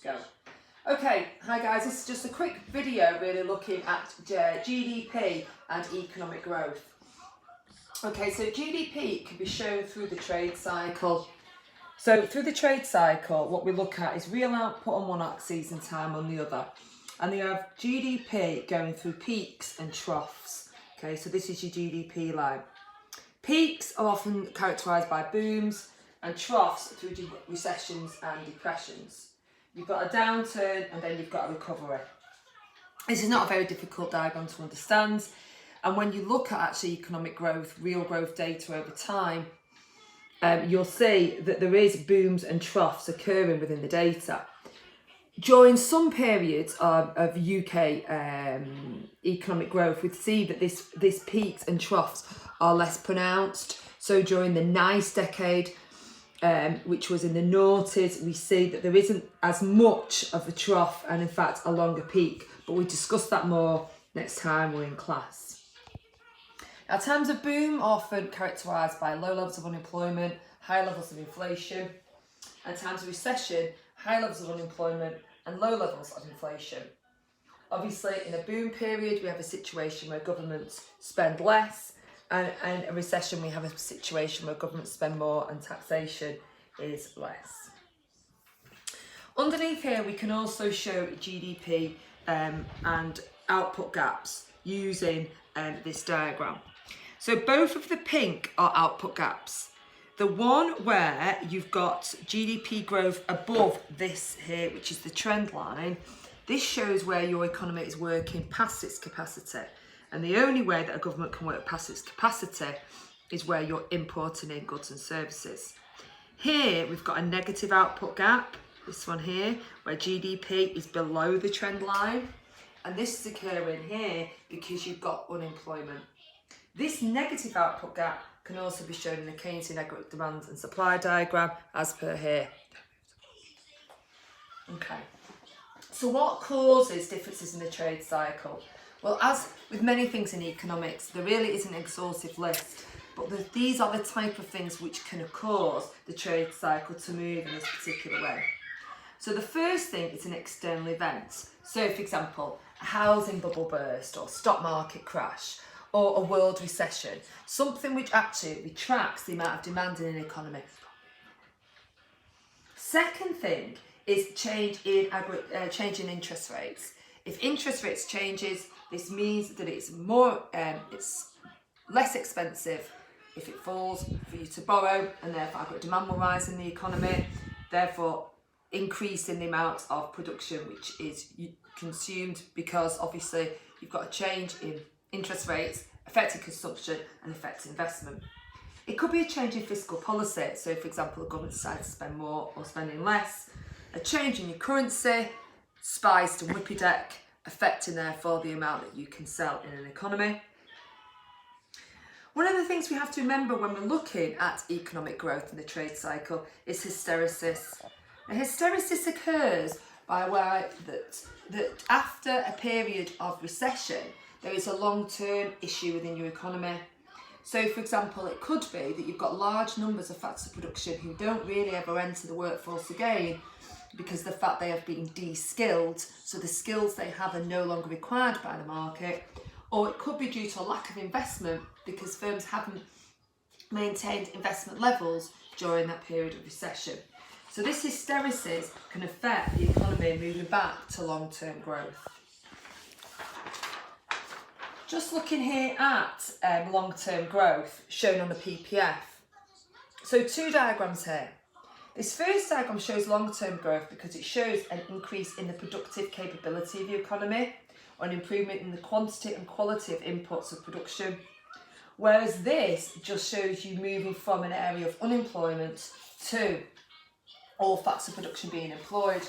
Go. Okay, hi guys, this is just a quick video really looking at GDP and economic growth. Okay, so GDP can be shown through the trade cycle. So through the trade cycle, what we look at is real output on one axis and time on the other. And you have GDP going through peaks and troughs. Okay, so this is your GDP line. Peaks are often characterised by booms and troughs through recessions and depressions. You've got a downturn and then you've got a recovery. This is not a very difficult diagram to understand. And when you look at actually economic growth, real growth data over time, you'll see that there is booms and troughs occurring within the data. During some periods of UK economic growth, we see that this peaks and troughs are less pronounced. So during the nice decade, which was in the noughties, we see that there isn't as much of a trough and in fact a longer peak, but we discuss that more next time we're in class. Now, times of boom are often characterised by low levels of unemployment, high levels of inflation, and times of recession, high levels of unemployment and low levels of inflation. Obviously, in a boom period, we have a situation where governments spend less, and a recession, we have a situation where governments spend more and taxation is less. Underneath here, we can also show GDP and output gaps using this diagram. So both of the pink are output gaps. The one where you've got GDP growth above this here, which is the trend line, this shows where your economy is working past its capacity. And the only way that a government can work past its capacity is where you're importing in goods and services. Here, we've got a negative output gap, this one here, where GDP is below the trend line. And this is occurring here because you've got unemployment. This negative output gap can also be shown in the Keynesian aggregate demand and supply diagram as per here. Okay, so what causes differences in the trade cycle? Well, as with many things in economics, there really isn't an exhaustive list, but these are the type of things which can cause the trade cycle to move in this particular way. So the first thing is an external event. So for example, a housing bubble burst or stock market crash or a world recession, something which actually retracts the amount of demand in an economy. Second thing is change in interest rates. If interest rates changes, this means that it's less expensive if it falls for you to borrow, and therefore aggregate demand will rise in the economy, therefore increasing the amount of production which is consumed, because obviously you've got a change in interest rates affecting consumption and affecting investment. It could be a change in fiscal policy, so for example the government decides to spend more or spending less, a change in your currency, spiced and whippy deck, affecting therefore the amount that you can sell in an economy. One of the things we have to remember when we're looking at economic growth in the trade cycle is hysteresis. Now, hysteresis occurs by way that after a period of recession, there is a long-term issue within your economy. So, for example, it could be that you've got large numbers of factors of production who don't really ever enter the workforce again because of the fact they have been de-skilled, so the skills they have are no longer required by the market. Or it could be due to a lack of investment because firms haven't maintained investment levels during that period of recession. So this hysteresis can affect the economy moving back to long-term growth. Just looking here at long-term growth shown on the PPF. So two diagrams here. This first diagram shows long-term growth because it shows an increase in the productive capability of the economy or an improvement in the quantity and quality of inputs of production. Whereas this just shows you moving from an area of unemployment to all factors of production being employed.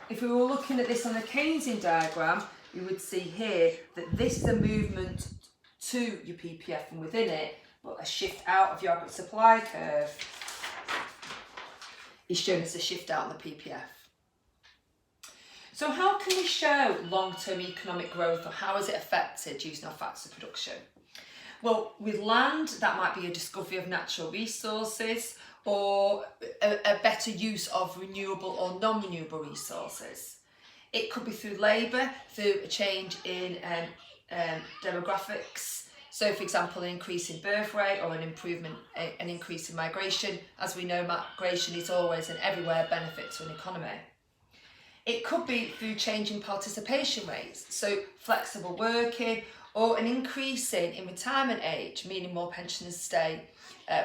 If we were looking at this on a Keynesian diagram, we would see here that this is a movement to your PPF and within it, but a shift out of your aggregate supply curve is shown as a shift out on the PPF. So how can we show long-term economic growth, or how is it affected using our factors of production? Well, with land, that might be a discovery of natural resources, or a better use of renewable or non-renewable resources. It could be through labour, through a change in demographics. So, for example, an increase in birth rate or an increase in migration. As we know, migration is always and everywhere a benefit to an economy. It could be through changing participation rates, so flexible working, or an increase in retirement age, meaning more pensioners stay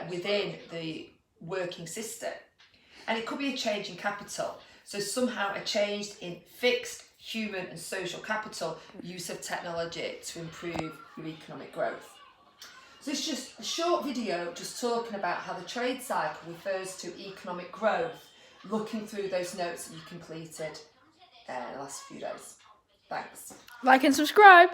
within the working system. And it could be a change in capital, so somehow a change in fixed human and social capital, use of technology to improve your economic growth. So it's just a short video just talking about how the trade cycle refers to economic growth, looking through those notes that you completed the last few days. Thanks. Like and subscribe.